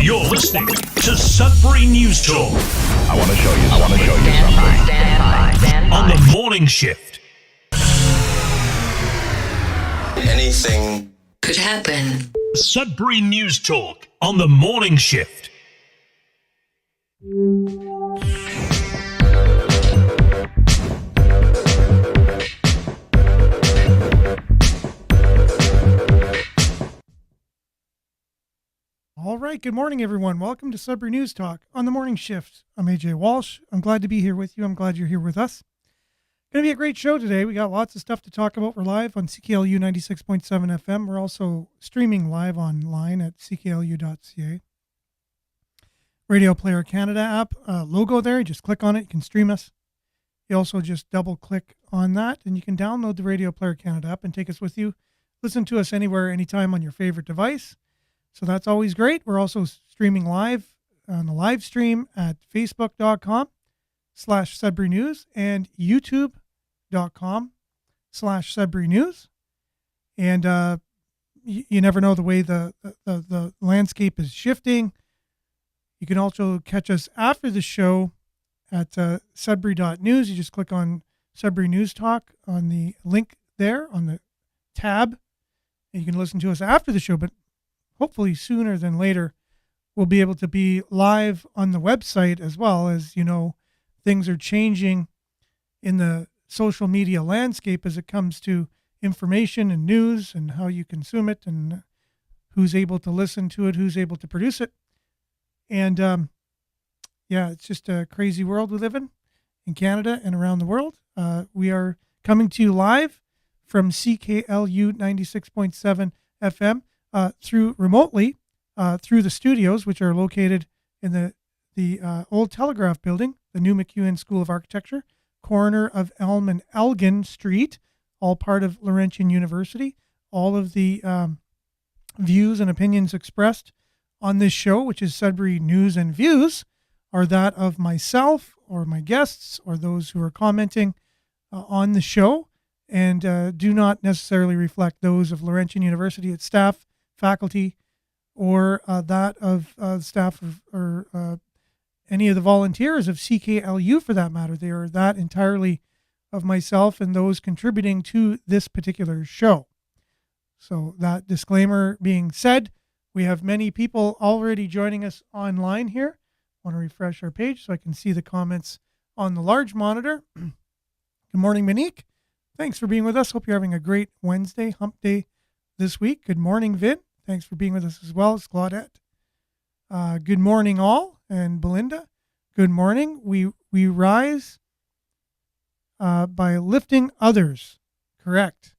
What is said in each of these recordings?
You're listening to Sudbury News Talk. I want to show you something. Stand by. On the morning shift. Anything could happen. Sudbury News Talk on the morning shift. All right, good morning, everyone. Welcome to Sudbury News Talk on the morning shift. I'm AJ Walsh. I'm glad to be here with you. I'm glad you're here with us. Going to be a great show today. We got lots of stuff to talk about. We're live on CKLU 96.7 FM. We're also streaming live online at cklu.ca. Radio Player Canada app, logo there. You just click on it. You can stream us. You also just double click on that and you can download the Radio Player Canada app and take us with you. Listen to us anywhere, anytime on your favorite device. So that's always great. We're also streaming live on the live stream at facebook.com/Sudbury News and youtube.com/Sudbury News. And you never know the way the landscape is shifting. You can also catch us after the show at sudbury.news. You just click on Sudbury News Talk on the link there on the tab. And you can listen to us after the show, but hopefully sooner than later, we'll be able to be live on the website as well. As you know, things are changing in the social media landscape as it comes to information and news and how you consume it and who's able to listen to it, who's able to produce it. And it's just a crazy world we live in Canada and around the world. We are coming to you live from CKLU 96.7 FM. Through remotely through the studios, which are located in the old Telegraph building, the new MacEwan School of Architecture, corner of Elm and Elgin Street, all part of Laurentian University. All of the views and opinions expressed on this show, which is Sudbury News and Views, are that of myself or my guests or those who are commenting on the show, and do not necessarily reflect those of Laurentian University, its staff, faculty, or that of staff or any of the volunteers of CKLU for that matter. They are that entirely of myself and those contributing to this particular show. So that disclaimer being said, we have many people already joining us online here. I want to refresh our page so I can see the comments on the large monitor. Good morning, Monique. Thanks for being with us. Hope you're having a great Wednesday, hump day this week. Good morning, Vin. Thanks for being with us as well as Claudette. Good morning, all. And Belinda, good morning. We rise by lifting others. Correct.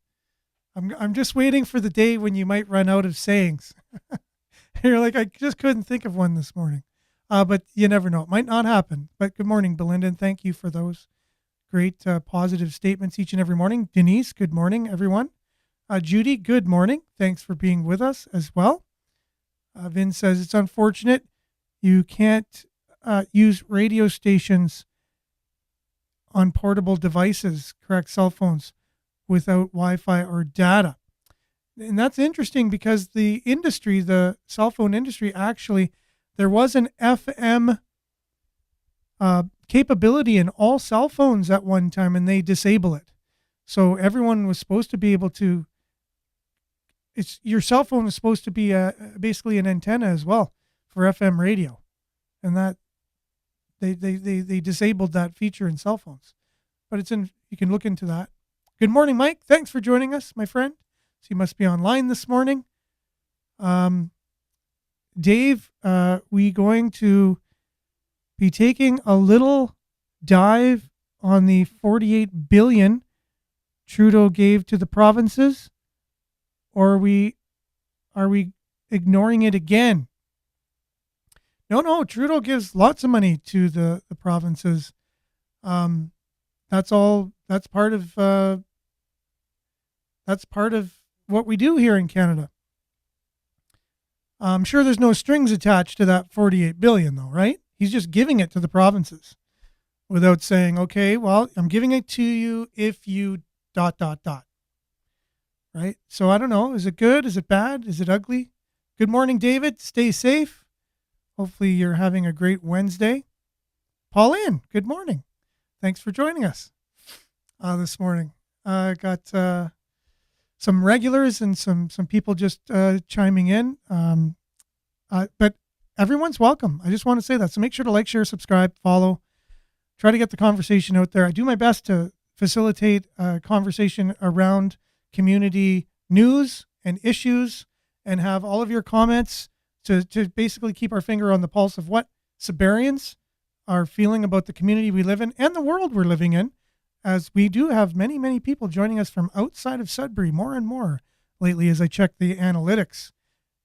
I'm just waiting for the day when you might run out of sayings. You're like, I just couldn't think of one this morning. But you never know. It might not happen. But good morning, Belinda, and thank you for those great positive statements each and every morning. Denise, good morning, everyone. Judy, good morning. Thanks for being with us as well. Vin says it's unfortunate you can't use radio stations on portable devices, correct, cell phones, without Wi-Fi or data. And that's interesting because the industry, the cell phone industry, actually, there was an FM capability in all cell phones at one time, and they disable it. So everyone was supposed to be able to, your cell phone is supposed to be basically an antenna as well for FM radio. And that they disabled that feature in cell phones. But you can look into that. Good morning, Mike. Thanks for joining us, my friend. So you must be online this morning. Dave, we going to be taking a little dive on the $48 billion Trudeau gave to the provinces, or are we ignoring it again? No, Trudeau gives lots of money to the provinces. That's part of what we do here in Canada. I'm sure there's no strings attached to that $48 billion though, right? He's just giving it to the provinces without saying, okay, well, I'm giving it to you if you ... Right? So I don't know. Is it good? Is it bad? Is it ugly? Good morning, David. Stay safe. Hopefully you're having a great Wednesday. Pauline, good morning. Thanks for joining us this morning. Got some regulars and some people just chiming in. But everyone's welcome. I just want to say that. So make sure to like, share, subscribe, follow. Try to get the conversation out there. I do my best to facilitate a conversation around community news and issues and have all of your comments to basically keep our finger on the pulse of what Sudburyans are feeling about the community we live in and the world we're living in, as we do have many, many people joining us from outside of Sudbury, more and more lately as I check the analytics.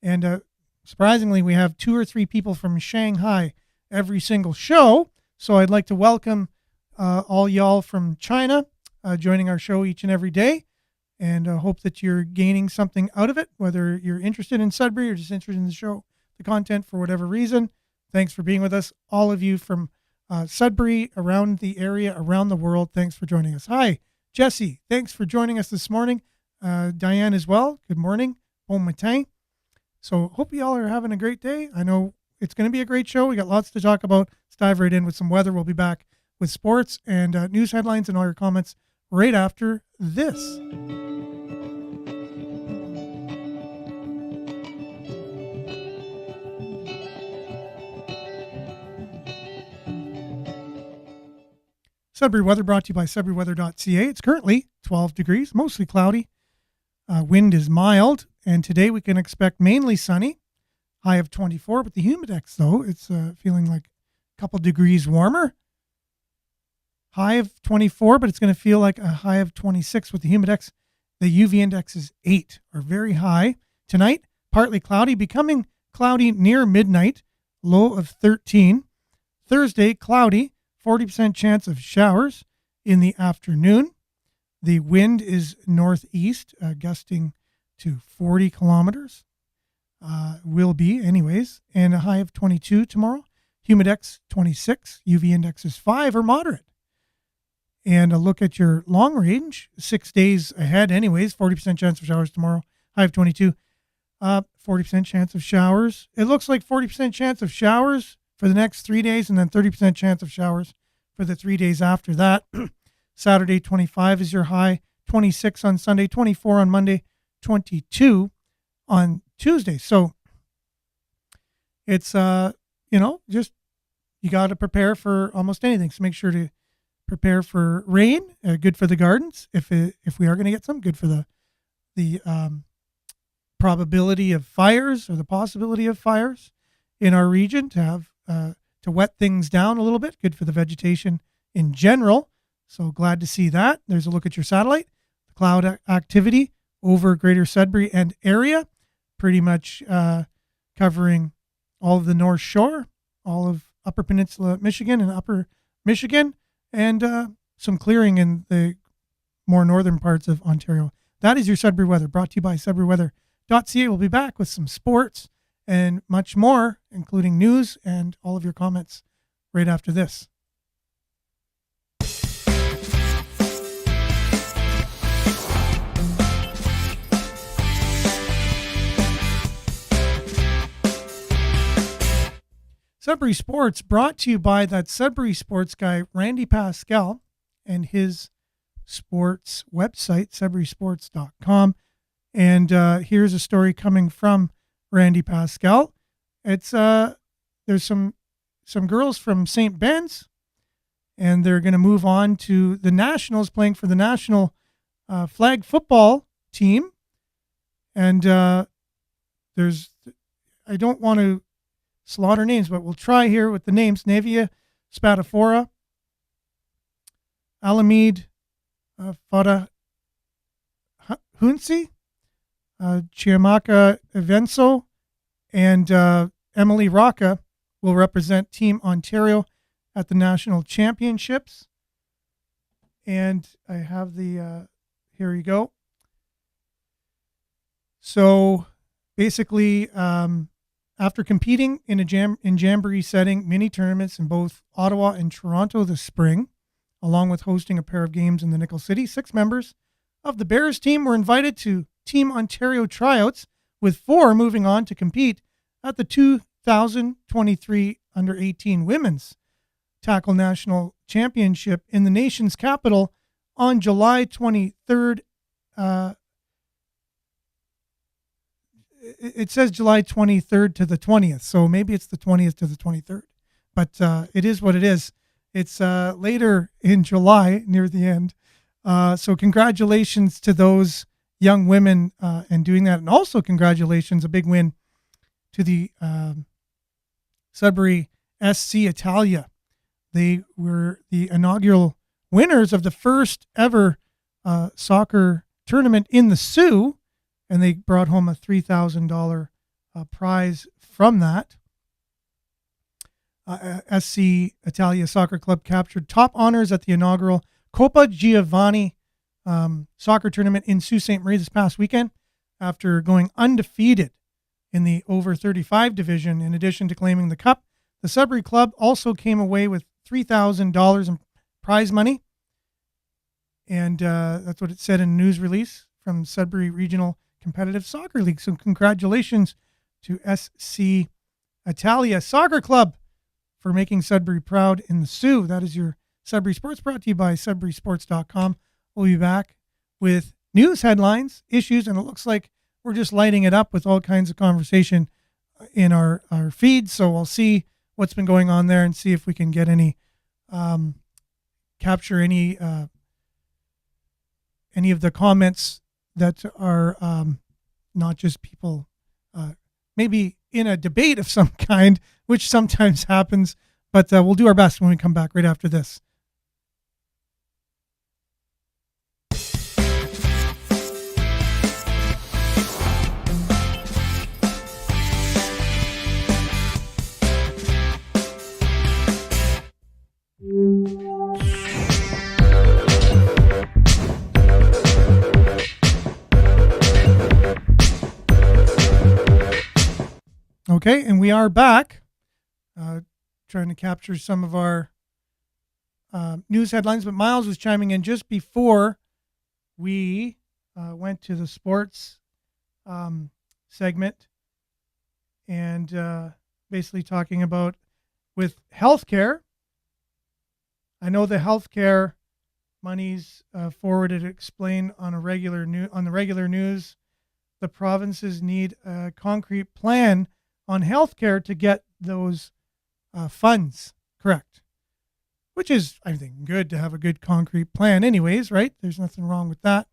And surprisingly, we have 2 or 3 people from Shanghai every single show. So I'd like to welcome all y'all from China joining our show each and every day, and hope that you're gaining something out of it, whether you're interested in Sudbury or just interested in the show, the content for whatever reason. Thanks for being with us. All of you from Sudbury, around the area, around the world, thanks for joining us. Hi, Jesse. Thanks for joining us this morning. Diane as well. Good morning. Bon matin. So hope you all are having a great day. I know it's going to be a great show. We got lots to talk about. Let's dive right in with some weather. We'll be back with sports and news headlines and all your comments right after this. Sudbury weather brought to you by SudburyWeather.ca. It's currently 12 degrees, mostly cloudy. Wind is mild, and today we can expect mainly sunny, high of 24. But the humidex, though, it's feeling like a couple degrees warmer. High of 24, but it's going to feel like a high of 26 with the humidex. The UV index is 8, or very high. Tonight, partly cloudy, becoming cloudy near midnight, low of 13. Thursday, cloudy. 40% chance of showers in the afternoon. The wind is northeast, gusting to 40 kilometers. Will be anyways. And a high of 22 tomorrow. Humidex 26. UV index is 5 or moderate. And a look at your long range, 6 days ahead anyways. 40% chance of showers tomorrow. High of 22. 40% chance of showers. It looks like 40% chance of showers for the next 3 days, and then 30% chance of showers for the 3 days after that. Saturday, 25 is your high, 26 on Sunday, 24 on Monday, 22 on Tuesday. So it's, just you got to prepare for almost anything. So make sure to prepare for rain, good for the gardens. If we are going to get some, good for the probability of fires or the possibility of fires in our region, to have to wet things down a little bit, good for the vegetation in general. So glad to see that. There's a look at your satellite. The cloud activity over Greater Sudbury and area, pretty much covering all of the North Shore, all of Upper Peninsula Michigan and Upper Michigan, and some clearing in the more northern parts of Ontario. That is your Sudbury weather, brought to you by SudburyWeather.ca. We'll be back with some sports and much more, including news and all of your comments right after this. Sudbury Sports brought to you by that Sudbury sports guy, Randy Pascal, and his sports website, sudburysports.com. And here's a story coming from Randy Pascal. It's there's some girls from St. Ben's, and they're going to move on to the Nationals, playing for the national flag football team. And I don't want to slaughter names, but we'll try here with the names: Nevia Spadafora, Alamede Fada Hunsi, Chiamaka Evenso, and Emily Rocca will represent Team Ontario at the National Championships. And I have the, here you go. So basically, after competing in a jamboree setting, mini tournaments in both Ottawa and Toronto this spring, along with hosting a pair of games in the Nickel City, 6 members of the Bears team were invited to Team Ontario tryouts, with 4 moving on to compete at the 2023 under 18 women's tackle national championship in the nation's capital on July 23rd. It says July 23rd to the 20th, so maybe it's the 20th to the 23rd, but it is what it is. It's later in July, near the end. So congratulations to those young women and doing that. And also congratulations, a big win to the Sudbury SC Italia. They were the inaugural winners of the first ever soccer tournament in the Sioux, and they brought home a $3,000 prize from that. SC Italia Soccer Club captured top honors at the inaugural Coppa Giovanni soccer tournament in Sault Ste. Marie this past weekend after going undefeated in the over 35 division. In addition to claiming the cup, the Sudbury club also came away with $3,000 in prize money. And that's what it said in a news release from Sudbury Regional Competitive Soccer League. So congratulations to SC Italia Soccer Club for making Sudbury proud in the Sioux. That is your Sudbury Sports, brought to you by SudburySports.com. We'll be back with news headlines, issues, and it looks like we're just lighting it up with all kinds of conversation in our feed. So we'll see what's been going on there and see if we can get any, capture any of the comments that are not just people maybe in a debate of some kind, which sometimes happens, but we'll do our best when we come back right after this. Okay, and we are back trying to capture some of our news headlines, but Miles was chiming in just before we went to the sports segment and basically talking about with healthcare. I know the healthcare monies forwarded explained on the regular news. The provinces need a concrete plan on healthcare to get those funds, correct? Which is, I think, good to have a good concrete plan anyways, right? There's nothing wrong with that.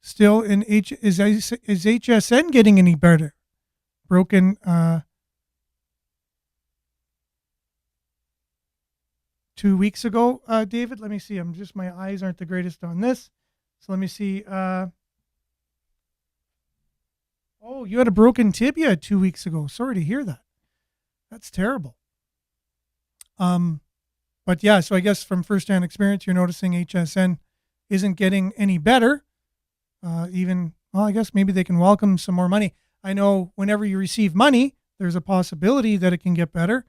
Still, is HSN getting any better? Broken 2 weeks ago, David. Let me see. My eyes aren't the greatest on this. So let me see. Oh, you had a broken tibia 2 weeks ago. Sorry to hear that. That's terrible. But yeah, so I guess from firsthand experience, you're noticing HSN isn't getting any better. I guess maybe they can welcome some more money. I know whenever you receive money, there's a possibility that it can get better.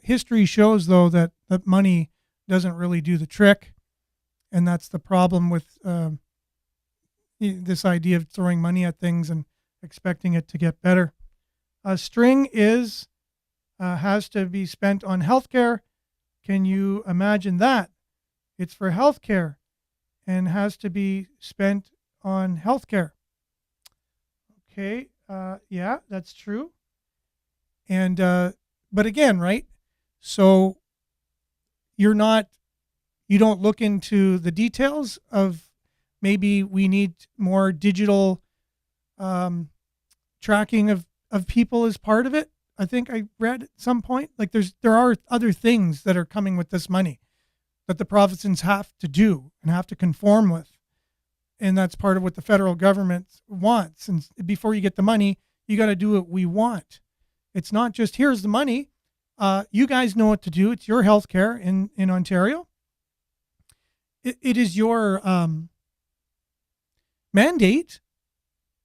History shows, though, that money doesn't really do the trick. And that's the problem with this idea of throwing money at things and expecting it to get better. String has to be spent on healthcare. Can you imagine that? It's for healthcare and has to be spent on healthcare. Okay, yeah, that's true. And but again, right? So you don't look into the details of maybe we need more digital tracking of people as part of it. I think I read at some point, like there are other things that are coming with this money that the provinces have to do and have to conform with. And that's part of what the federal government wants. And before you get the money, you got to do what we want. It's not just, here's the money. You guys know what to do. It's your health care in Ontario. It is your mandate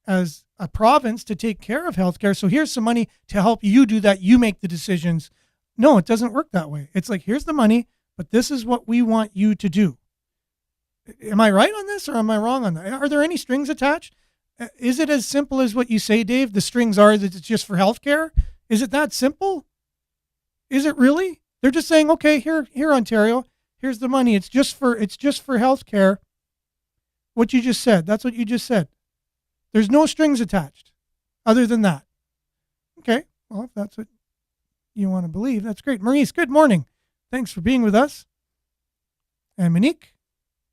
as a province to take care of healthcare. So here's some money to help you do that. You make the decisions. No, it doesn't work that way. It's like, here's the money, but this is what we want you to do. Am I right on this or am I wrong on that? Are there any strings attached? Is it as simple as what you say, Dave? The strings are that it's just for healthcare? Is it that simple? Is it really? They're just saying, okay, here, Ontario, here's the money. It's just for healthcare. What you just said. That's what you just said. There's no strings attached other than that. Okay. Well, if that's what you want to believe, that's great. Maurice, good morning. Thanks for being with us. And Monique,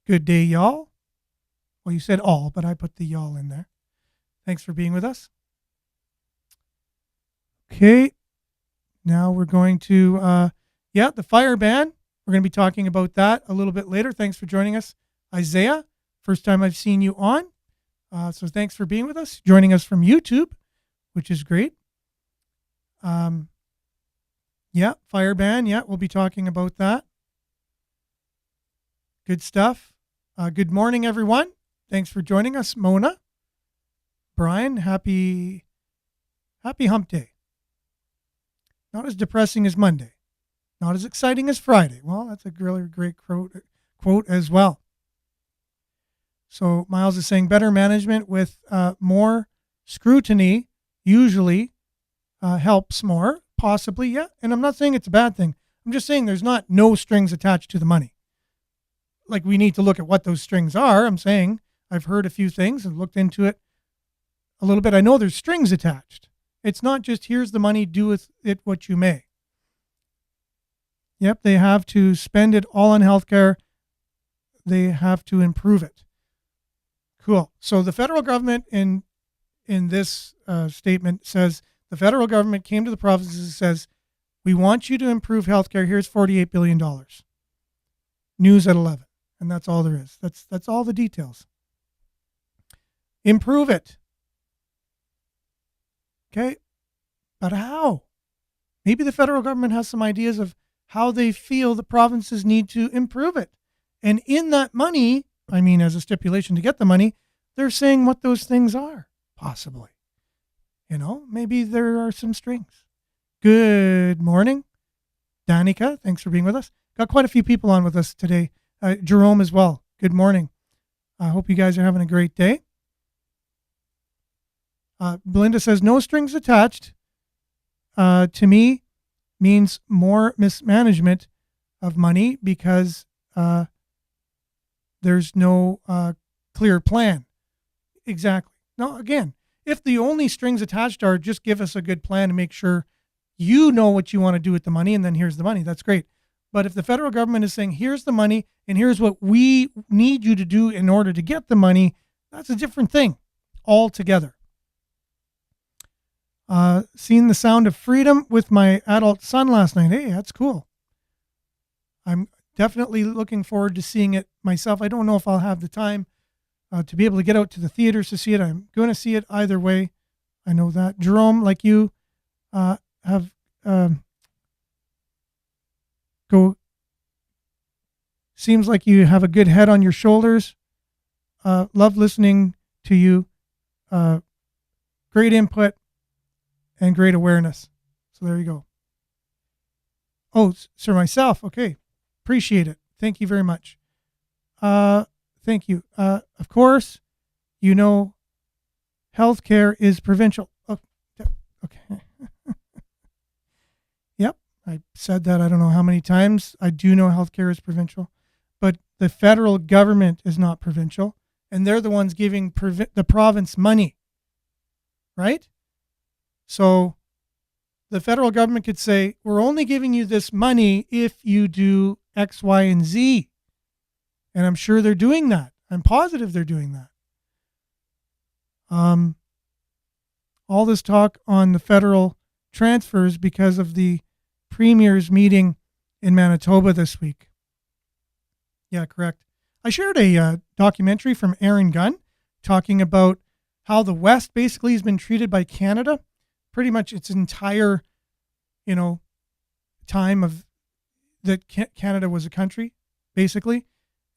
good day, y'all. Well, you said all, but I put the y'all in there. Thanks for being with us. Okay. Now we're going to, the fire ban. We're going to be talking about that a little bit later. Thanks for joining us, Isaiah. First time I've seen you on. So thanks for being with us, joining us from YouTube, which is great. Fire ban. Yeah, we'll be talking about that. Good stuff. Good morning, everyone. Thanks for joining us, Mona. Brian, happy hump day. Not as depressing as Monday. Not as exciting as Friday. Well, that's a really great quote as well. So Miles is saying better management with more scrutiny usually helps more, possibly, yeah. And I'm not saying it's a bad thing. I'm just saying there's not no strings attached to the money. Like we need to look at what those strings are. I'm saying I've heard a few things and looked into it a little bit. I know there's strings attached. It's not just here's the money, do with it what you may. Yep, they have to spend it all on healthcare. They have to improve it. Cool. So the federal government in this statement says the federal government came to the provinces and says, we want you to improve healthcare. Here's $48 billion. News at 11. And that's all there is. That's all the details. Improve it. Okay. But how? Maybe the federal government has some ideas of how they feel the provinces need to improve it. And in that money, I mean, as a stipulation to get the money, they're saying what those things are, possibly. Maybe there are some strings. Good morning, Danica. Thanks for being with us. Got quite a few people on with us today. Jerome as well. Good morning. I hope you guys are having a great day. Belinda says, no strings attached, to me, means more mismanagement of money because there's no clear plan. Exactly. No, again, if the only strings attached are just give us a good plan to make sure you know what you want to do with the money and then here's the money, that's great. But if the federal government is saying, here's the money and here's what we need you to do in order to get the money, that's a different thing altogether. Seen The Sound of Freedom with my adult son last night. Hey, that's cool. I'm definitely looking forward to seeing it myself. I don't know if I'll have the time to be able to get out to the theaters to see it. I'm going to see it either way. I know that. Jerome, like you, have seems like you have a good head on your shoulders. Love listening to you. Great input and great awareness. So there you go. Oh, sir, myself. Okay. Appreciate it. Thank you very much. Thank you. Of course, healthcare is provincial. Oh, okay. Yep. I said that I don't know how many times. I do know healthcare is provincial, but the federal government is not provincial, and they're the ones giving the province money, right? So the federal government could say, we're only giving you this money if you do X, Y, and Z. And I'm sure they're doing that. I'm positive they're doing that. All this talk on the federal transfers because of the premier's meeting in Manitoba this week. Yeah, correct. I shared a documentary from Aaron Gunn talking about how the West basically has been treated by Canada pretty much its entire, time of that Canada was a country, basically,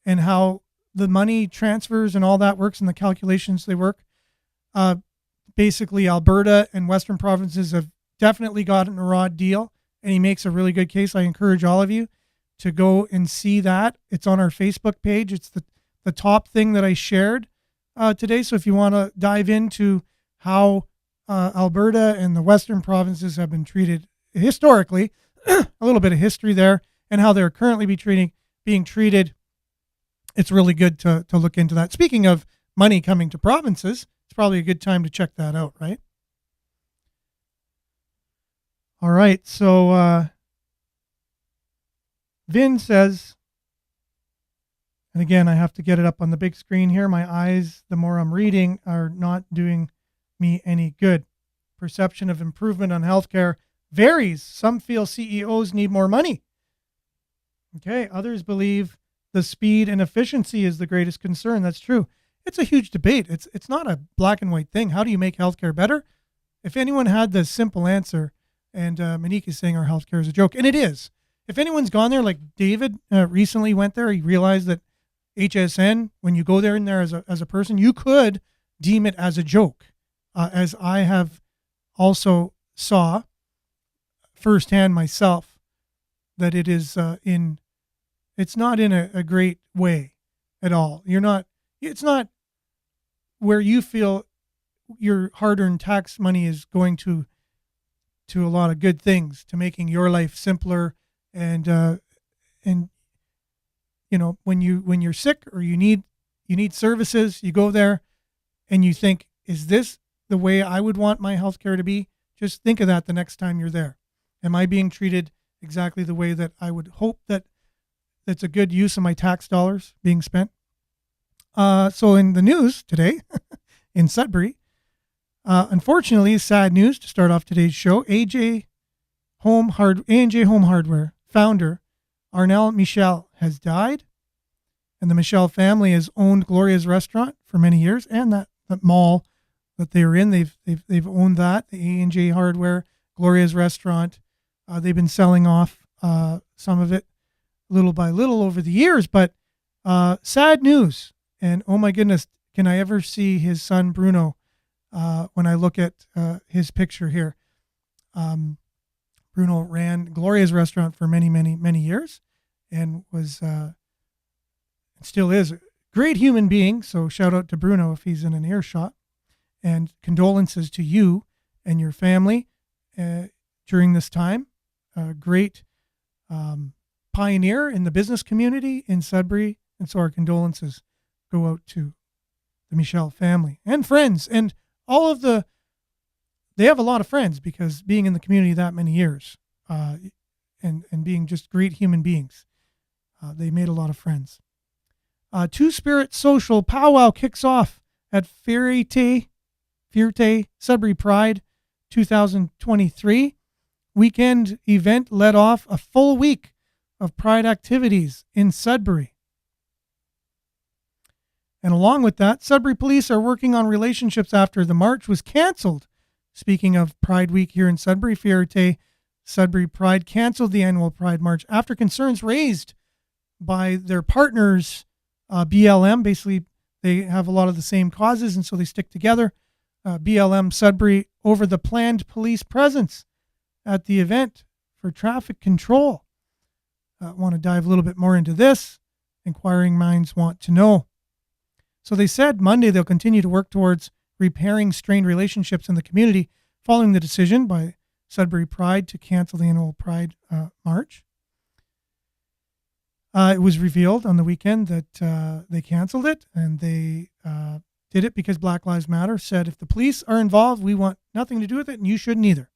and how the money transfers and all that works and the calculations they work. Basically, Alberta and Western provinces have definitely gotten a raw deal, and he makes a really good case. I encourage all of you to go and see that. It's on our Facebook page. It's the the top thing that I shared today. So if you want to dive into how Alberta and the Western provinces have been treated historically, a little bit of history there, and how they're currently being treated, it's really good to look into that. Speaking of money coming to provinces, it's probably a good time to check that out, right? All right, so Vin says, and again, I have to get it up on the big screen here. My eyes, the more I'm reading, are not doing me any good. Perception of improvement on healthcare varies. Some feel CEOs need more money. Okay, others believe the speed and efficiency is the greatest concern. That's true. It's a huge debate. It's not a black and white thing. How do you make healthcare better? If anyone had the simple answer, and Monique is saying our healthcare is a joke, and it is. If anyone's gone there, like David recently went there, he realized that HSN, when you go there in there as a person, you could deem it as a joke, as I have also saw firsthand myself, that it is it's not in a great way at all. It's not where you feel your hard-earned tax money is going to a lot of good things, to making your life simpler, and you know, when you're sick or you need services, you go there and you think, is this the way I would want my healthcare to be? Just think of that the next time you're there. Am I being treated exactly the way that I would hope that's a good use of my tax dollars being spent? So in the news today, in Sudbury, unfortunately, sad news to start off today's show. A&J Home Hardware founder Arnell Michel has died, and the Michel family has owned Gloria's restaurant for many years, and that mall that they were in. They've owned that, the A&J Hardware, Gloria's restaurant. They've been selling off some of it little by little over the years, but sad news. And oh my goodness, can I ever see his son Bruno when I look at his picture here. Bruno ran Gloria's restaurant for many, many, many years, and was still is a great human being. So shout out to Bruno if he's in an earshot, and condolences to you and your family during this time. A great pioneer in the business community in Sudbury, and so our condolences go out to the Michel family and friends, and all of they have a lot of friends, because being in the community that many years, and being just great human beings, they made a lot of friends. Two-Spirit Social Powwow kicks off at Fierté Sudbury Pride 2023. Weekend event led off a full week of Pride activities in Sudbury. And along with that, Sudbury police are working on relationships after the march was canceled. Speaking of Pride Week here in Sudbury, Fierté Sudbury Pride canceled the annual Pride March after concerns raised by their partners, BLM. Basically, they have a lot of the same causes, and so they stick together. BLM Sudbury over the planned police presence at the event for traffic control. I want to dive a little bit more into this. Inquiring minds want to know. So they said Monday they'll continue to work towards repairing strained relationships in the community following the decision by Sudbury Pride to cancel the annual Pride March. It was revealed on the weekend that they canceled it, and they did it because Black Lives Matter said, if the police are involved, we want nothing to do with it, and you shouldn't either.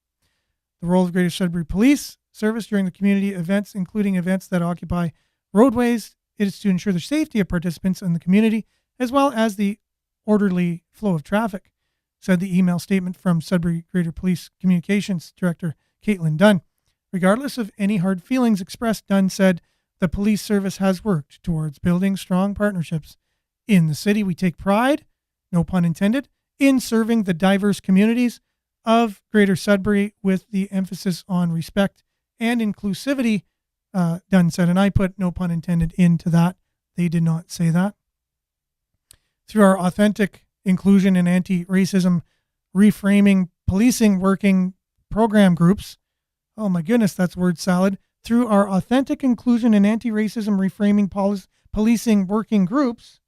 The role of Greater Sudbury Police Service during the community events, including events that occupy roadways, is to ensure the safety of participants in the community, as well as the orderly flow of traffic, said the email statement from Sudbury Greater Police Communications Director Caitlin Dunn. Regardless of any hard feelings expressed, Dunn said the police service has worked towards building strong partnerships in the city. We take pride, no pun intended, in serving the diverse communities of Greater Sudbury with the emphasis on respect and inclusivity, Dunn said, and I put no pun intended into that. They did not say that. Through our authentic inclusion and anti-racism reframing policing working program groups, oh my goodness, that's word salad. Through our authentic inclusion and anti-racism reframing policing working groups,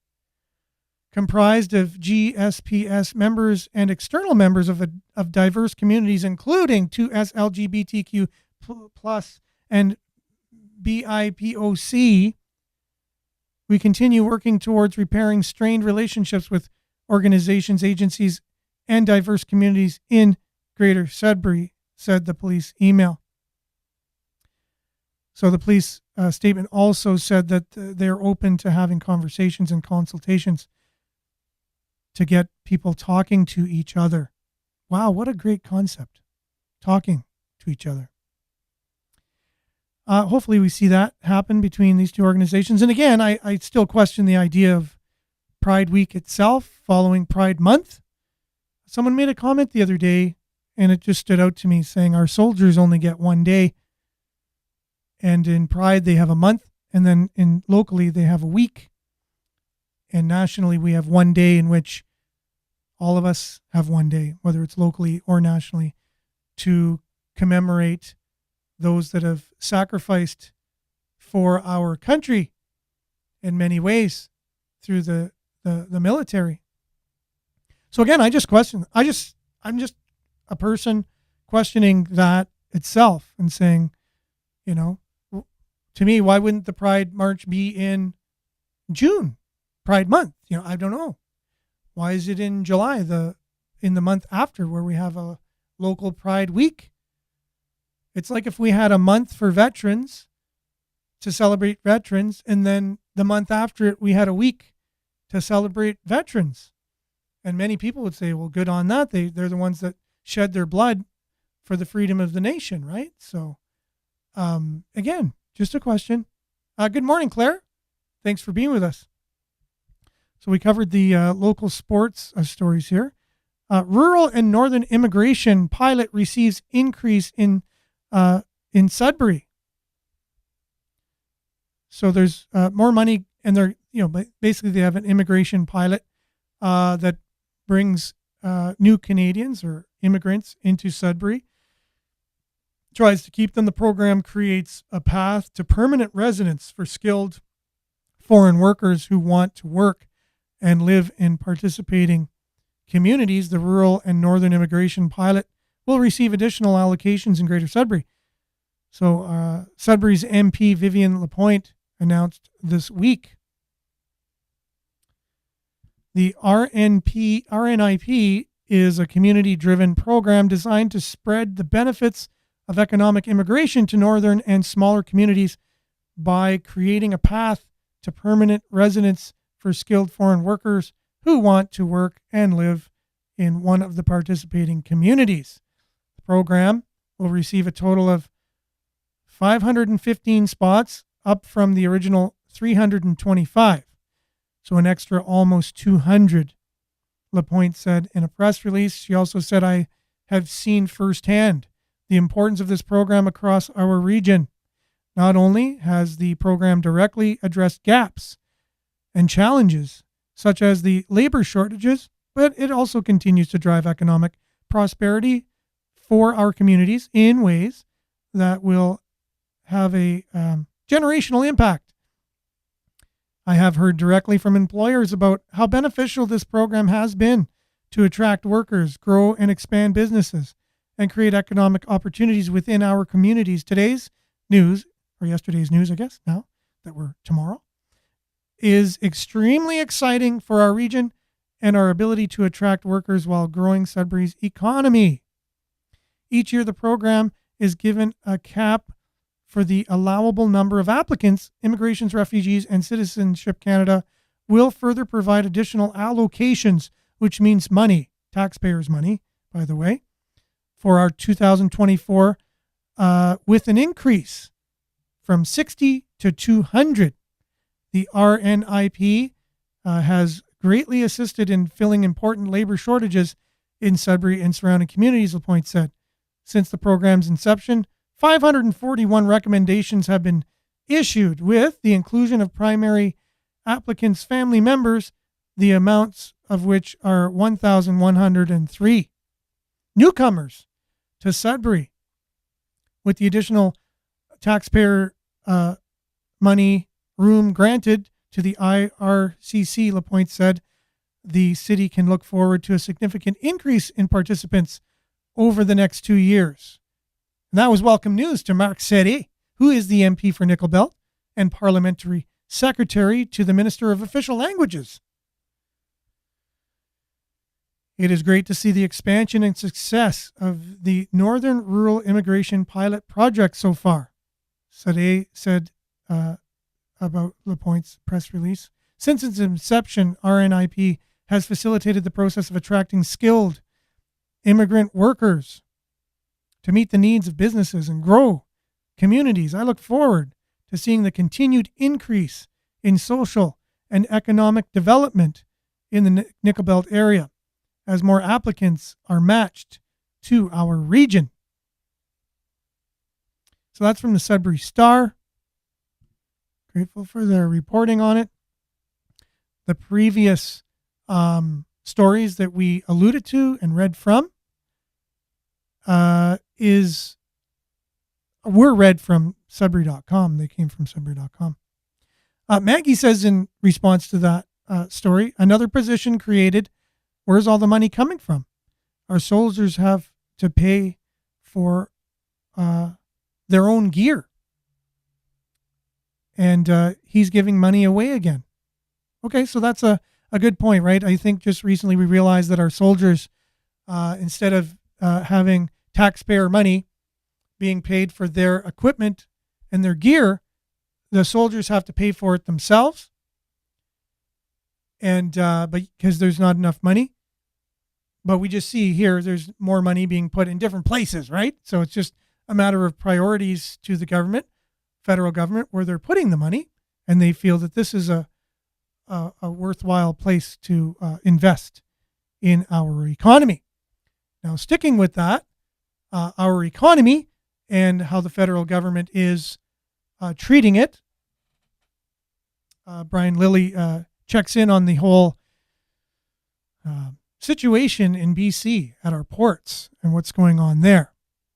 comprised of GSPS members and external members of diverse communities, including 2S LGBTQ plus and BIPOC. We continue working towards repairing strained relationships with organizations, agencies, and diverse communities in Greater Sudbury, said the police email. So the police statement also said that they're open to having conversations and consultations to get people talking to each other. Wow, what a great concept. Talking to each other. Hopefully we see that happen between these two organizations. And again, I still question the idea of Pride Week itself following Pride Month. Someone made a comment the other day, and it just stood out to me, saying our soldiers only get one day. And in Pride, they have a month. And then locally, they have a week. And nationally, we have one day in which all of us have one day, whether it's locally or nationally, to commemorate those that have sacrificed for our country in many ways through the military. So again, I'm just a person questioning that itself and saying, to me, why wouldn't the Pride March be in June, Pride Month? I don't know. Why is it in July, in the month after, where we have a local Pride Week? It's like if we had a month for veterans to celebrate veterans, and then the month after it, we had a week to celebrate veterans. And many people would say, well, good on that. They're the ones that shed their blood for the freedom of the nation, right? So, again, just a question. Good morning, Claire. Thanks for being with us. So we covered the local sports stories here. Rural and northern immigration pilot receives increase in Sudbury. So there's more money, and they're basically they have an immigration pilot that brings new Canadians or immigrants into Sudbury, tries to keep them. The program creates a path to permanent residence for skilled foreign workers who want to work and live in participating communities. The rural and northern immigration pilot will receive additional allocations in Greater Sudbury. So Sudbury's MP Vivian Lapointe announced this week. The RNIP is a community-driven program designed to spread the benefits of economic immigration to northern and smaller communities by creating a path to permanent residence for skilled foreign workers who want to work and live in one of the participating communities. The program will receive a total of 515 spots, up from the original 325. So an extra almost 200, Lapointe said in a press release. She also said, I have seen firsthand the importance of this program across our region. Not only has the program directly addressed gaps and challenges, such as the labor shortages, but it also continues to drive economic prosperity for our communities in ways that will have a generational impact. I have heard directly from employers about how beneficial this program has been to attract workers, grow and expand businesses, and create economic opportunities within our communities. Today's news, or yesterday's news, I guess, now that we're tomorrow, is extremely exciting for our region and our ability to attract workers while growing Sudbury's economy. Each year, the program is given a cap for the allowable number of applicants. Immigrations, Refugees, and Citizenship Canada will further provide additional allocations, which means money, taxpayers' money, by the way, for our 2024 with an increase from 60 to 200. The RNIP has greatly assisted in filling important labor shortages in Sudbury and surrounding communities, Lapointe said. Since the program's inception, 541 recommendations have been issued, with the inclusion of primary applicants' family members, the amounts of which are 1,103. Newcomers to Sudbury, with the additional taxpayer money room granted to the IRCC, Lapointe said, the city can look forward to a significant increase in participants over the next 2 years. And that was welcome news to Marc Serré, who is the MP for Nickel Belt and Parliamentary Secretary to the Minister of Official Languages. It is great to see the expansion and success of the Northern Rural Immigration Pilot Project so far, Serré said about LaPointe's press release. Since its inception, RNIP has facilitated the process of attracting skilled immigrant workers to meet the needs of businesses and grow communities. I look forward to seeing the continued increase in social and economic development in the Nickel Belt area as more applicants are matched to our region. So that's from the Sudbury Star. Grateful for their reporting on it. The previous stories that we alluded to and read from were read from Sudbury.com. They came from Sudbury.com. Maggie says in response to that story, another position created. Where's all the money coming from? Our soldiers have to pay for their own gear. And he's giving money away again. Okay, so that's a good point, right? I think just recently we realized that our soldiers, instead of having taxpayer money being paid for their equipment and their gear, the soldiers have to pay for it themselves. And but because there's not enough money. But we just see here there's more money being put in different places, right? So it's just a matter of priorities to the government, federal government, where they're putting the money, and they feel that this is a worthwhile place to invest in our economy. Now, sticking with that, our economy and how the federal government is treating it, Brian Lilly checks in on the whole situation in BC at our ports and what's going on there.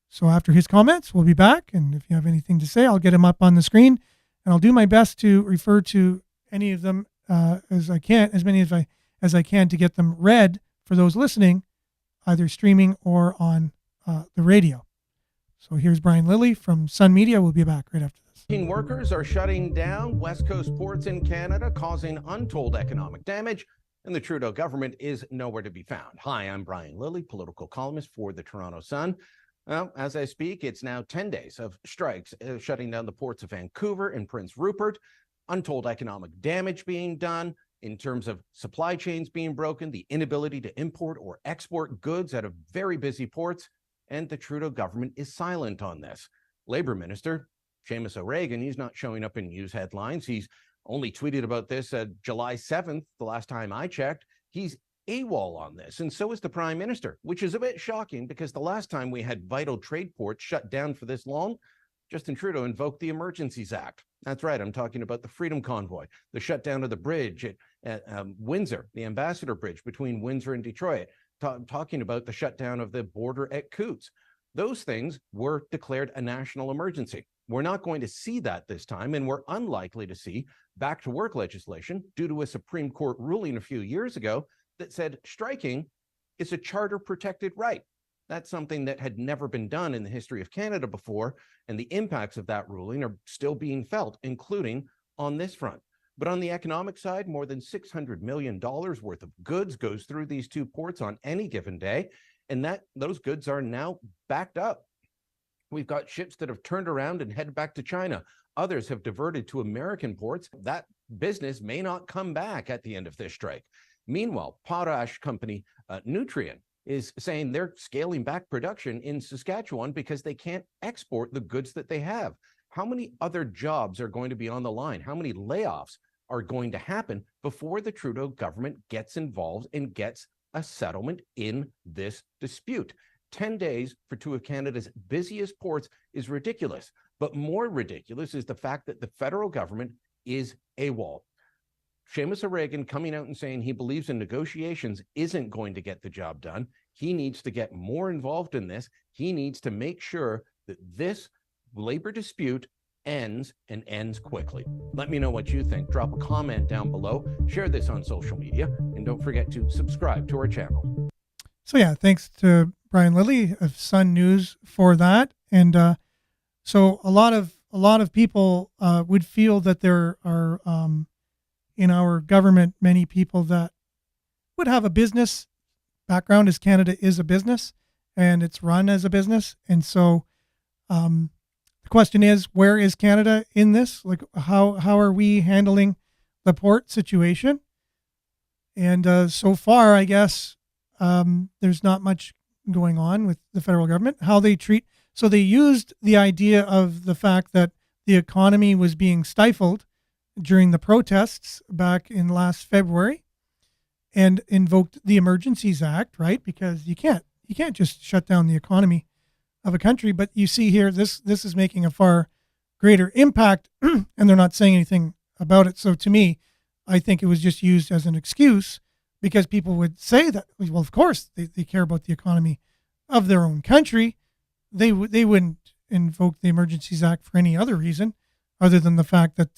So after his comments, we'll be back. And if you have anything to say, I'll get him up on the screen, and I'll do my best to refer to any of them as many as I can to get them read for those listening, either streaming or on the radio. So here's Brian Lilly from Sun Media. We'll be back right after this. Workers are shutting down West Coast ports in Canada, causing untold economic damage, and the Trudeau government is nowhere to be found. Hi, I'm Brian Lilly, political columnist for the Toronto Sun. Well, as I speak, it's now 10 days of strikes shutting down the ports of Vancouver and Prince Rupert, untold economic damage being done in terms of supply chains being broken, the inability to import or export goods out of very busy ports, and the Trudeau government is silent on this. Labor Minister Seamus O'Regan, he's not showing up in news headlines. He's only tweeted about this July 7th, the last time I checked. He's AWOL on this, and so is the Prime Minister, which is a bit shocking because the last time we had vital trade ports shut down for this long, Justin Trudeau invoked the Emergencies Act. That's right, I'm talking about the Freedom Convoy, the shutdown of the bridge at Windsor, the Ambassador Bridge between Windsor and Detroit, talking about the shutdown of the border at Coutts. Those things were declared a national emergency. We're not going to see that this time, and we're unlikely to see back to work legislation due to a Supreme Court ruling a few years ago that said striking is a charter protected right. That's something that had never been done in the history of Canada before, and the impacts of that ruling are still being felt, including on this front. But on the economic side, more than $600 million worth of goods goes through these two ports on any given day, and those goods are now backed up. We've got ships that have turned around and headed back to China. Others have diverted to American ports. That business may not come back at the end of this strike. Meanwhile, potash company Nutrien is saying they're scaling back production in Saskatchewan because they can't export the goods that they have. How many other jobs are going to be on the line? How many layoffs are going to happen before the Trudeau government gets involved and gets a settlement in this dispute? 10 days for two of Canada's busiest ports is ridiculous. But more ridiculous is the fact that the federal government is AWOL. Seamus O'Regan coming out and saying he believes in negotiations isn't going to get the job done. He needs to get more involved in this. He needs to make sure that this labor dispute ends and ends quickly. Let me know what you think. Drop a comment down below, share this on social media, and don't forget to subscribe to our channel. So yeah, thanks to Brian Lilly of Sun News for that. And so a lot of people would feel that there are in our government many people that would have a business background, as Canada is a business and it's run as a business. And so the question is, where is Canada in this? Like, how are we handling the port situation? And so far, I guess there's not much going on with the federal government, how they treat. So they used the idea of the fact that the economy was being stifled during the protests back in last February and invoked the Emergencies Act, right? Because you can't just shut down the economy of a country. But you see here, this is making a far greater impact, and they're not saying anything about it. So to me, I think it was just used as an excuse, because people would say that, well, of course they care about the economy of their own country. They wouldn't invoke the Emergencies Act for any other reason other than the fact that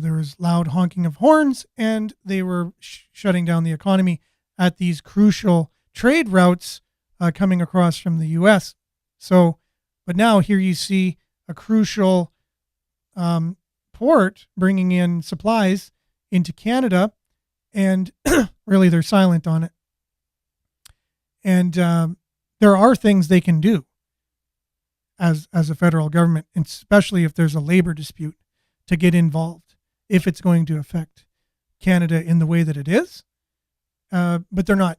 there was loud honking of horns and they were shutting down the economy at these crucial trade routes coming across from the U.S. So, but now here you see a crucial port bringing in supplies into Canada, and really they're silent on it. And there are things they can do as a federal government, especially if there's a labor dispute, to get involved if it's going to affect Canada in the way that it is. But they're not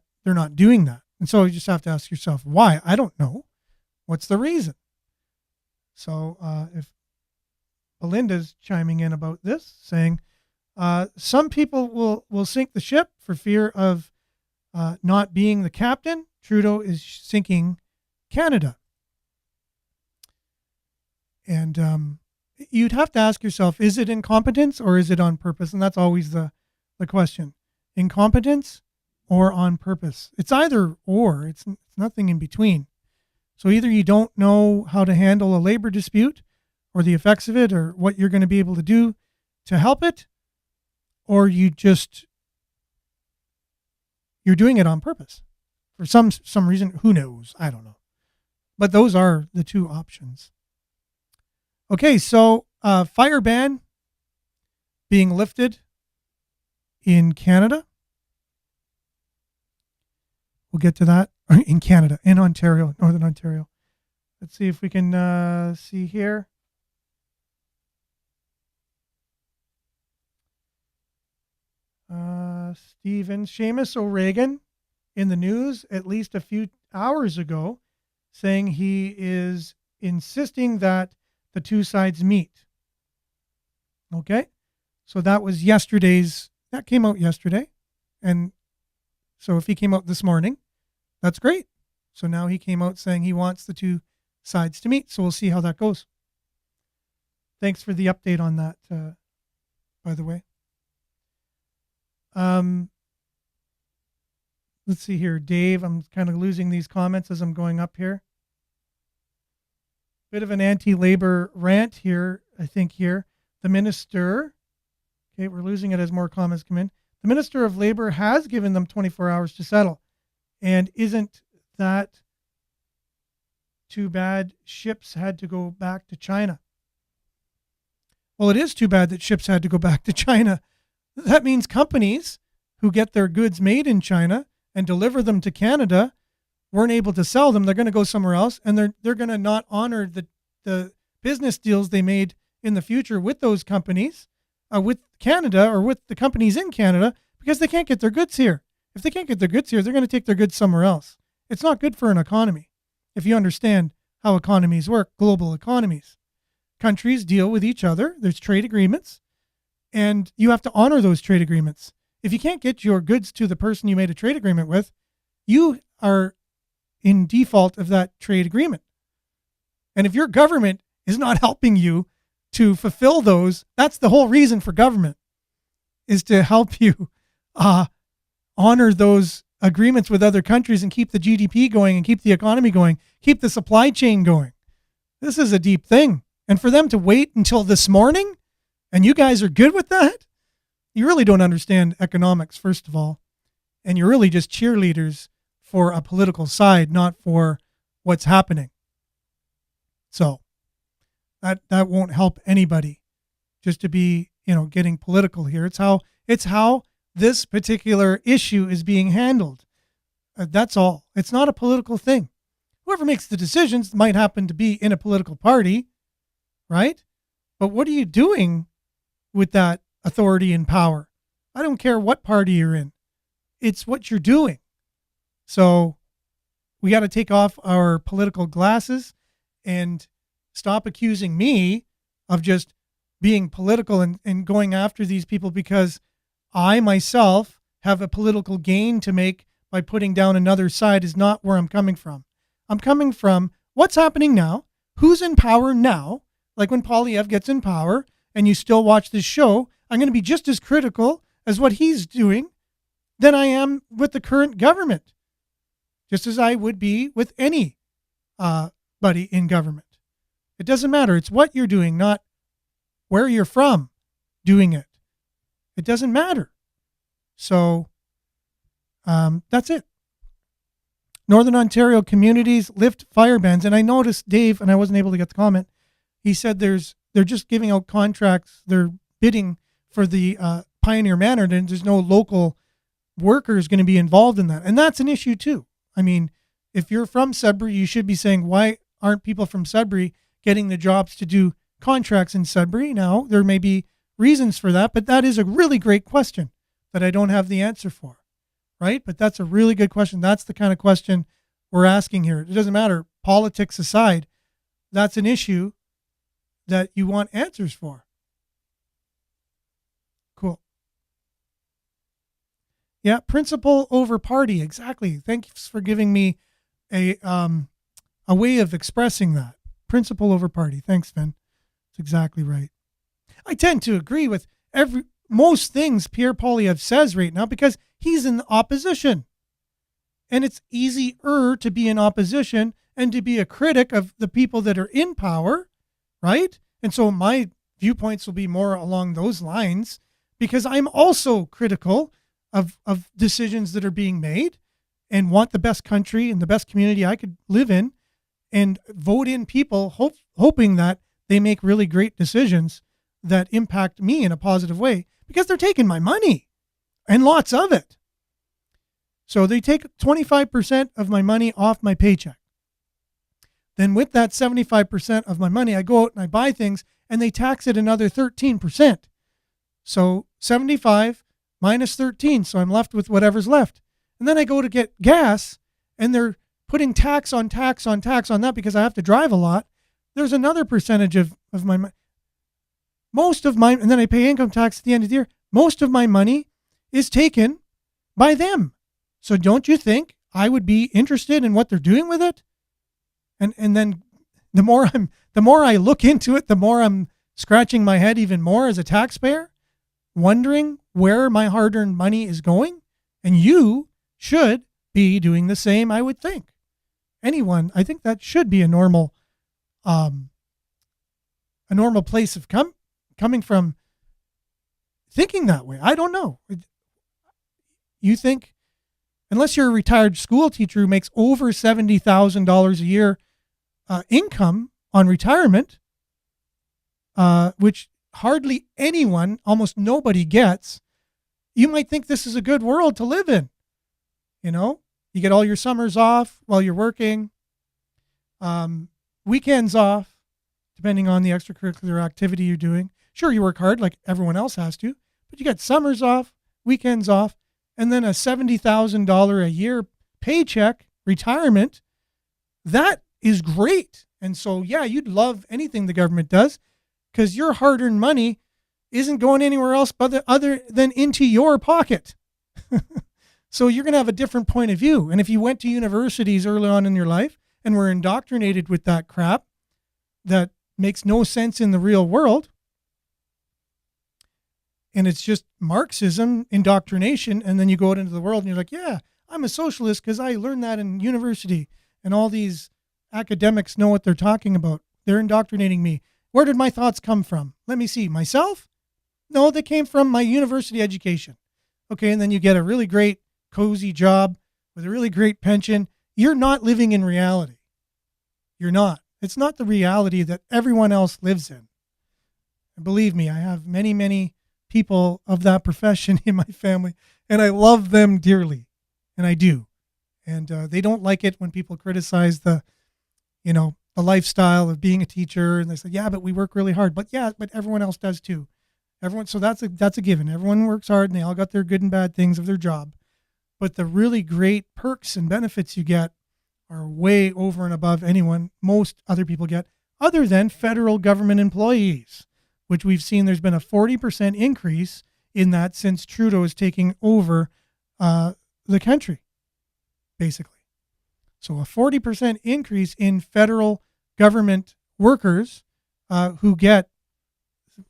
doing that. And so you just have to ask yourself, why? I don't know. What's the reason? So if Belinda's chiming in about this, saying some people will sink the ship for fear of not being the captain. Trudeau is sinking Canada. And you'd have to ask yourself, is it incompetence or is it on purpose? And that's always the question. Incompetence or on purpose? It's either or. It's nothing in between. So either you don't know how to handle a labor dispute or the effects of it or what you're going to be able to do to help it, or you're doing it on purpose for some reason. Who knows? I don't know. But those are the two options. Okay, so fire ban being lifted in Canada. We'll get to that in Canada, in Ontario, Northern Ontario. Let's see if we can see here. Stephen, Seamus O'Regan in the news at least a few hours ago, saying he is insisting that the two sides meet. Okay, so that was that came out yesterday. And so if he came out this morning, that's great. So now he came out saying he wants the two sides to meet. So we'll see how that goes. Thanks for the update on that, by the way. Let's see here. Dave, I'm kind of losing these comments as I'm going up here. Bit of an anti-labor rant here, I think here. The minister, okay, we're losing it as more comments come in. The Minister of Labor has given them 24 hours to settle. And isn't that too bad ships had to go back to China? Well, it is too bad that ships had to go back to China. That means companies who get their goods made in China and deliver them to Canada weren't able to sell them. They're going to go somewhere else, and they're going to not honor the business deals they made in the future with those companies, with Canada or with the companies in Canada, because they can't get their goods here. If they can't get their goods here, they're going to take their goods somewhere else. It's not good for an economy. If you understand how economies work, global economies, countries deal with each other. There's trade agreements, and you have to honor those trade agreements. If you can't get your goods to the person you made a trade agreement with, you are in default of that trade agreement. And if your government is not helping you to fulfill those, that's the whole reason for government, is to help you honor those agreements with other countries and keep the GDP going and keep the economy going, keep the supply chain going. This is a deep thing. And for them to wait until this morning, and you guys are good with that, you really don't understand economics, first of all. And you're really just cheerleaders for a political side, not for what's happening. So that won't help anybody just to be, getting political here. It's how this particular issue is being handled. That's all. It's not a political thing. Whoever makes the decisions might happen to be in a political party, right? But what are you doing with that authority and power? I don't care what party you're in. It's what you're doing. So we got to take off our political glasses and stop accusing me of just being political and going after these people because I myself have a political gain to make by putting down another side is not where I'm coming from. I'm coming from what's happening now, who's in power now. Like when Polyev gets in power and you still watch this show, I'm going to be just as critical as what he's doing than I am with the current government, just as I would be with any buddy in government. It doesn't matter. It's what you're doing, not where you're from doing it. It doesn't matter. So that's it. Northern Ontario communities lift fire bans. And I noticed Dave, and I wasn't able to get the comment, he said they're just giving out contracts. They're bidding for the Pioneer Manor, and there's no local workers going to be involved in that. And that's an issue too. I mean, if you're from Sudbury, you should be saying, why aren't people from Sudbury getting the jobs to do contracts in Sudbury? Now, there may be reasons for that, but that is a really great question that I don't have the answer for, right? But that's a really good question. That's the kind of question we're asking here. It doesn't matter, politics aside, that's an issue that you want answers for. Cool. Yeah, principle over party. Exactly. Thanks for giving me a way of expressing that. Principle over party. Thanks, Finn. That's exactly right. I tend to agree with most things Pierre Poilievre says right now because he's in opposition. And it's easier to be in opposition and to be a critic of the people that are in power, right? And so my viewpoints will be more along those lines because I'm also critical of decisions that are being made and want the best country and the best community I could live in and vote in people hoping that they make really great decisions that impact me in a positive way because they're taking my money and lots of it. So they take 25% of my money off my paycheck. Then with that 75% of my money, I go out and I buy things and they tax it another 13%. So 75 minus 13. So I'm left with whatever's left. And then I go to get gas and they're putting tax on tax on tax on that because I have to drive a lot. There's another percentage of my money. Most of my, and then I pay income tax at the end of the year. Most of my money is taken by them. So don't you think I would be interested in what they're doing with it? And then the more I look into it, the more I'm scratching my head even more as a taxpayer, wondering where my hard-earned money is going. And you should be doing the same, I would think. Anyone, I think that should be a normal place of coming from thinking that way. I don't know. You think, unless you're a retired school teacher who makes over $70,000 a year income on retirement, which hardly anyone, almost nobody gets, you might think this is a good world to live in. You know, you get all your summers off while you're working, weekends off, depending on the extracurricular activity you're doing. Sure, you work hard like everyone else has to, but you get summers off, weekends off, and then a $70,000 a year paycheck, retirement. That is great. And so, yeah, you'd love anything the government does because your hard-earned money isn't going anywhere else but other than into your pocket. So you're going to have a different point of view. And if you went to universities early on in your life and were indoctrinated with that crap that makes no sense in the real world, and it's just Marxism indoctrination, and then you go out into the world and you're like, yeah, I'm a socialist because I learned that in university, and all these academics know what they're talking about. They're indoctrinating me. Where did my thoughts come from? Let me see. Myself? No, they came from my university education. Okay, and then you get a really great, cozy job with a really great pension. You're not living in reality. You're not. It's not the reality that everyone else lives in. And believe me, I have many, many people of that profession in my family, and I love them dearly, and I do. And they don't like it when people criticize the lifestyle of being a teacher, and they say, yeah, but we work really hard. But everyone else does too. So that's a given. Everyone works hard, and they all got their good and bad things of their job. But the really great perks and benefits you get are way over and above most other people get, other than federal government employees, which we've seen there's been a 40% increase in that since Trudeau is taking over the country, basically. So a 40% increase in federal government workers who get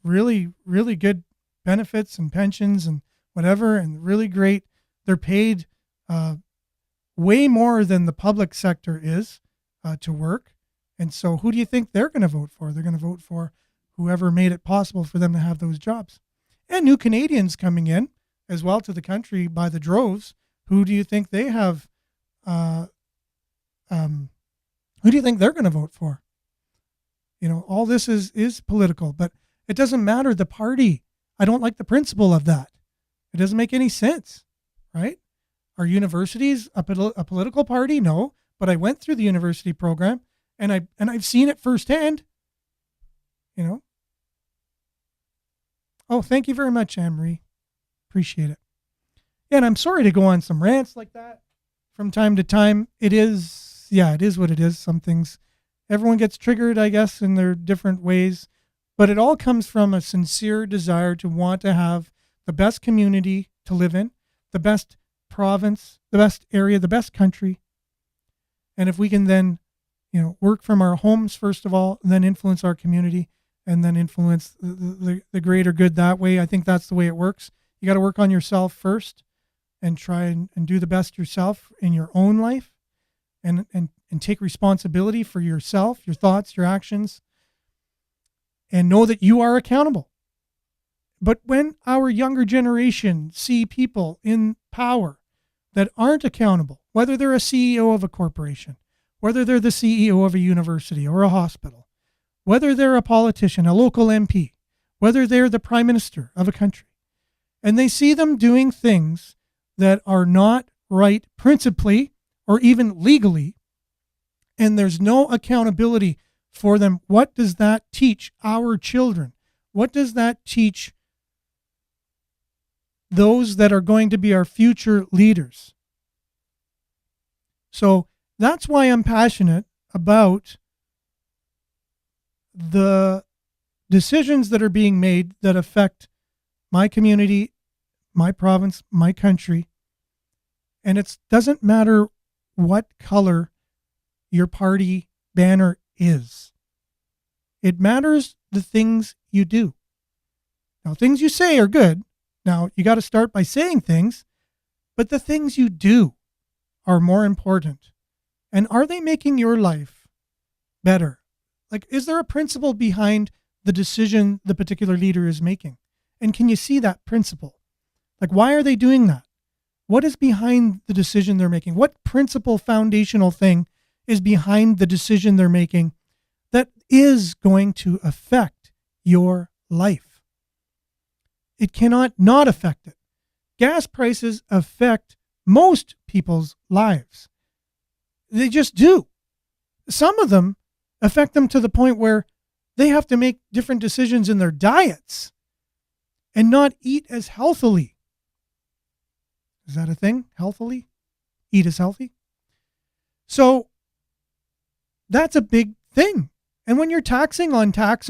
really, really good benefits and pensions and whatever, and really great. They're paid way more than the public sector is to work. And so who do you think they're going to vote for? They're going to vote for whoever made it possible for them to have those jobs. And new Canadians coming in as well to the country by the droves. Who do you think they have? Who do you think they're going to vote for? All this is political, but it doesn't matter the party. I don't like the principle of that. It doesn't make any sense, right? Are universities a political party? No, but I went through the university program and I've seen it firsthand. Oh, thank you very much, Anne-Marie. Appreciate it. And I'm sorry to go on some rants like that from time to time. It is what it is. Some things, everyone gets triggered, I guess, in their different ways. But it all comes from a sincere desire to want to have the best community to live in, the best province, the best area, the best country. And if we can then, work from our homes, first of all, and then influence our community, and then influence the greater good that way, I think that's the way it works. You got to work on yourself first and try and do the best yourself in your own life and take responsibility for yourself, your thoughts, your actions, and know that you are accountable. But when our younger generation see people in power that aren't accountable, whether they're a CEO of a corporation, whether they're the CEO of a university or a hospital, whether they're a politician, a local MP, whether they're the prime minister of a country, and they see them doing things that are not right principally or even legally, and there's no accountability for them, what does that teach our children? What does that teach those that are going to be our future leaders? So that's why I'm passionate about the decisions that are being made that affect my community, my province, my country. And it doesn't matter what color your party banner is. It matters the things you do. Now, things you say are good. Now, you got to start by saying things, but the things you do are more important. And are they making your life better? Like, is there a principle behind the decision the particular leader is making? And can you see that principle? Like, why are they doing that? What is behind the decision they're making? What principle, foundational thing is behind the decision they're making that is going to affect your life? It cannot not affect it. Gas prices affect most people's lives. They just do. Some of them affect them to the point where they have to make different decisions in their diets and not eat as healthily. Is that a thing? Healthily? Eat as healthy? So that's a big thing. And when you're taxing on tax,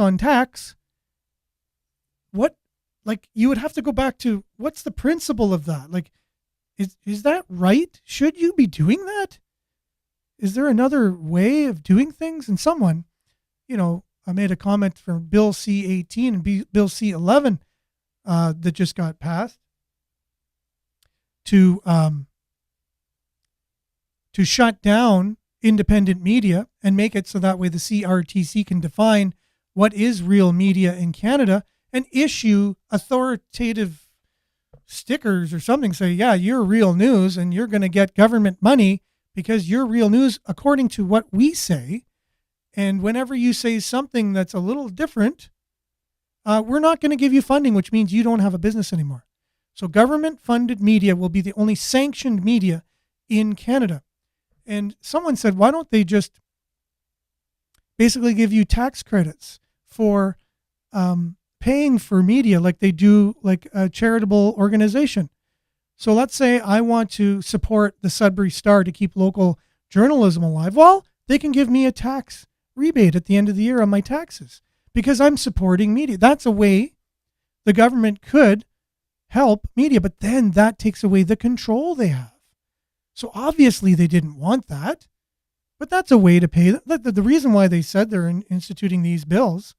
you would have to go back to what's the principle of that? Like, is that right? Should you be doing that? Is there another way of doing things? And someone, I made a comment from Bill C-18 and Bill C-11 that just got passed to shut down independent media and make it so that way the CRTC can define what is real media in Canada and issue authoritative stickers or something, say, yeah, you're real news and you're going to get government money because you're real news according to what we say. And whenever you say something that's a little different, we're not going to give you funding, which means you don't have a business anymore. So government-funded media will be the only sanctioned media in Canada. And someone said, why don't they just basically give you tax credits for paying for media like they do like a charitable organization? So let's say I want to support the Sudbury Star to keep local journalism alive. Well, they can give me a tax rebate at the end of the year on my taxes because I'm supporting media. That's a way the government could help media, but then that takes away the control they have. So obviously they didn't want that, but that's a way to pay. The reason why they said they're instituting these bills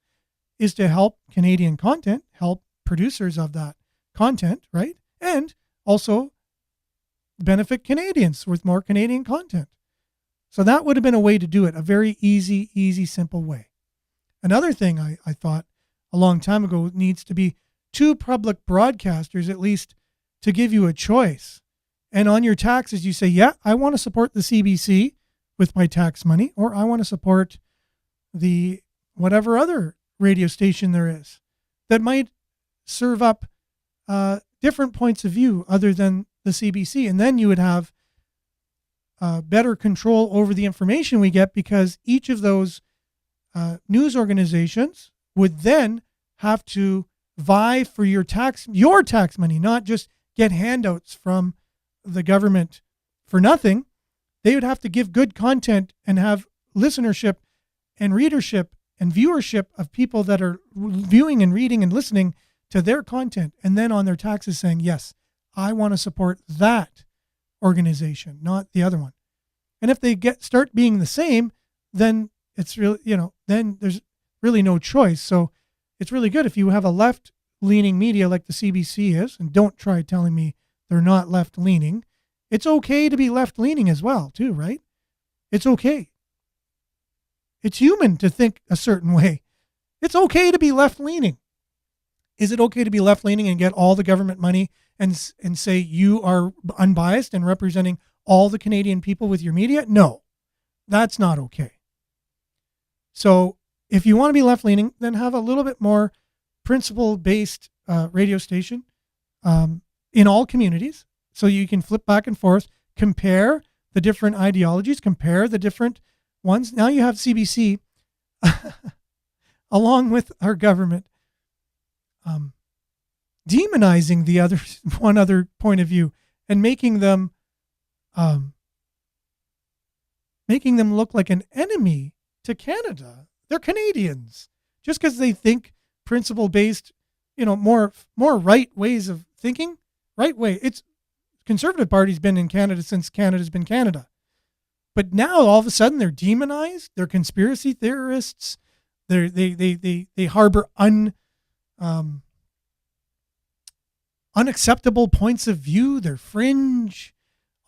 is to help Canadian content, help producers of that content, right? And also benefit Canadians with more Canadian content. So that would have been a way to do it, a very easy, simple way. Another thing I thought a long time ago needs to be 2 public broadcasters at least to give you a choice. And on your taxes, you say, yeah, I want to support the CBC with my tax money, or I want to support the whatever other radio station there is that might serve up different points of view other than the CBC. And then you would have better control over the information we get, because each of those news organizations would then have to vie for your tax money, not just get handouts from the government for nothing. They would have to give good content and have listenership and readership and viewership of people that are viewing and reading and listening to their content, and then on their taxes saying, yes, I want to support that organization, not the other one. And if they start being the same, then it's really, then there's really no choice. So it's really good if you have a left-leaning media like the CBC is, and don't try telling me they're not left-leaning. It's okay to be left-leaning as well, too, right? It's okay. It's human to think a certain way. It's okay to be left-leaning. Is it okay to be left-leaning and get all the government money and say you are unbiased and representing all the Canadian people with your media? No, that's not okay. So if you want to be left-leaning, then have a little bit more principle-based radio station in all communities, so you can flip back and forth, compare the different ideologies, compare the different ones. Now you have CBC along with our government demonizing the other one other point of view and making them look like an enemy to Canada. They're Canadians just because they think principle-based, more right ways of thinking. Right way. It's Conservative Party's been in Canada since Canada's been Canada. But now all of a sudden they're demonized. They're conspiracy theorists. They harbor unacceptable points of view. They're fringe.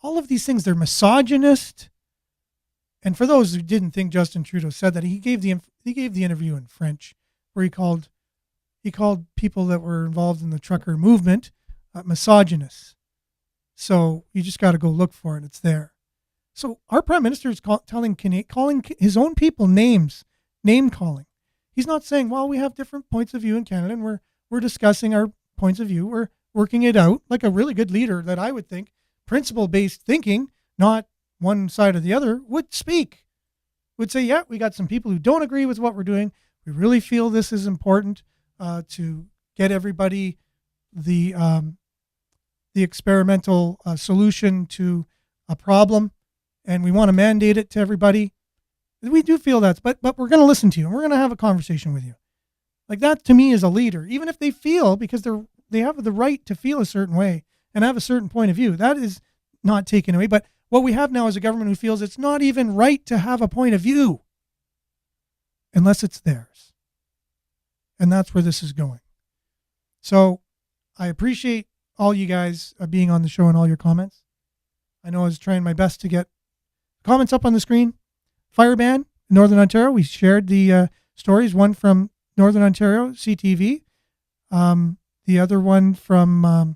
All of these things. They're misogynist. And for those who didn't think Justin Trudeau said that, he gave the interview in French where he called people that were involved in the trucker movement misogynists. So you just got to go look for it. It's there. So our prime minister is calling his own people names, name calling. He's not saying, well, we have different points of view in Canada and we're discussing our points of view. We're working it out like a really good leader that I would think, principle-based thinking, not one side or the other, would speak. Would say, yeah, we got some people who don't agree with what we're doing. We really feel this is important to get everybody the experimental solution to a problem, and we want to mandate it to everybody. We do feel that, but we're going to listen to you and we're going to have a conversation with you. Like that to me is a leader, even if they feel, because they have the right to feel a certain way and have a certain point of view. That is not taken away. But what we have now is a government who feels it's not even right to have a point of view unless it's theirs. And that's where this is going. So I appreciate all you guys being on the show and all your comments. I know I was trying my best to get comments up on the screen. fire ban in Northern Ontario. We shared the stories, one from Northern Ontario, CTV, the other one from, I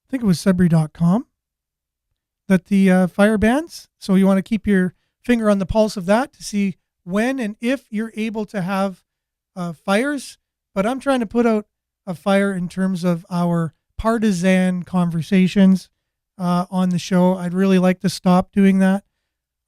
think it was Sudbury.com, that the fire bans. So you want to keep your finger on the pulse of that to see when and if you're able to have fires. But I'm trying to put out a fire in terms of our partisan conversations on the show. I'd really like to stop doing that.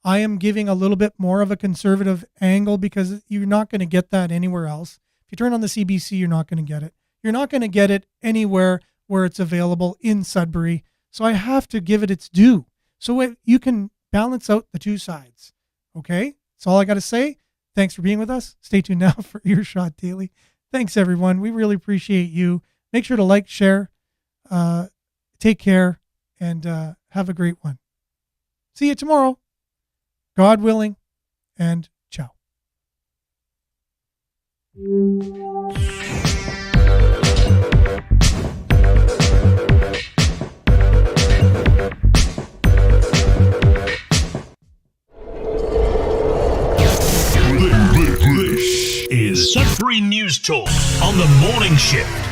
I am giving a little bit more of a conservative angle because you're not going to get that anywhere else. If you turn on the CBC, you're not going to get it. You're not going to get it anywhere where it's available in Sudbury. So I have to give it its due. So you can balance out the two sides. Okay? That's all I got to say. Thanks for being with us. Stay tuned now for Earshot Daily. Thanks, everyone. We really appreciate you. Make sure to like, share, take care, and have a great one. See you tomorrow, God willing, and ciao. This is Sudbury News Talk on the morning shift.